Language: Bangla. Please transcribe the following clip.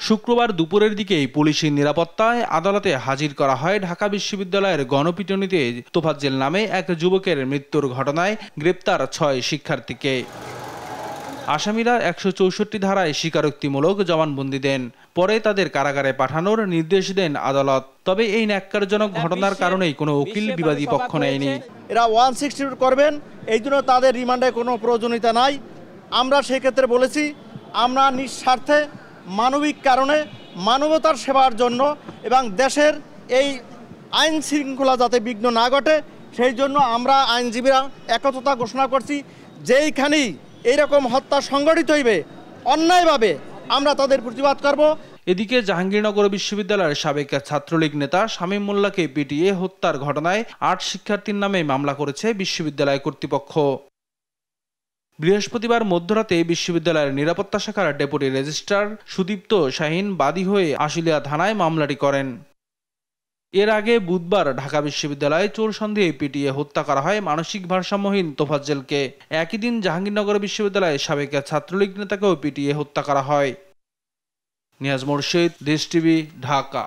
শুক্রবার দুপুরের দিকেই পুলিশি নিরাপত্তায় আদালতে হাজির করা হয় ঢাকা বিশ্ববিদ্যালয়ের গণপিটুনিতে তোফাজ্জেল নামে এক যুবকের মৃত্যুর ঘটনায় গ্রেপ্তার ৬ শিক্ষার্থীকে। আসামিরা ১৬৪ ধারায় স্বীকারোক্তিমূলক জবানবন্দি দেন। পরে তাদের কারাগারে পাঠানোর নির্দেশ দেন আদালত। তবে এই ন্যাক্কারজনক ঘটনার কারণেই কোনো উকিল বিবাদী পক্ষ নেয়নি। এরা 160 করবেন, এই জন্য তাদের রিমান্ডে কোনো প্রয়োজনীয়তা নাই। আমরা সেক্ষেত্রে বলেছি, আমরা নিঃস্বার্থে মানবিক কারণে মানবতার সেবার জন্য এবং দেশের এই আইন শৃঙ্খলা যাতে বিঘ্ন না ঘটে সেই জন্য আমরা আইনজীবীরা একত্রতা ঘোষণা করছি। যেইখানেই এইরকম হত্যা সংঘটিত হইবে অন্যায়ভাবে আমরা তাদের প্রতিবাদ করব। এদিকে জাহাঙ্গীরনগর বিশ্ববিদ্যালয়ের সাবেক ছাত্রলীগ নেতা শামীম মোল্লাকে পিটিয়ে হত্যার ঘটনায় ৮ শিক্ষার্থীর নামে মামলা করেছে বিশ্ববিদ্যালয় কর্তৃপক্ষ। বৃহস্পতিবার মধ্যরাতে বিশ্ববিদ্যালয়ের নিরাপত্তা শাখার ডেপুটি রেজিস্ট্রার সুদীপ্ত শাহীন বাদী হয়ে আশুলিয়া থানায় মামলাটি করেন। এর আগে বুধবার ঢাকা বিশ্ববিদ্যালয়ে চোর সন্দেহে পিটিয়ে হত্যা করা হয় মানসিক ভারসাম্যহীন তোফাজ্জেলকে। একই দিন জাহাঙ্গীরনগর বিশ্ববিদ্যালয়ের সাবেক ছাত্রলীগ নেতাকেও পিটিয়ে হত্যা করা হয়। নিয়াজ মোরশেদ, দেশ টিভি, ঢাকা।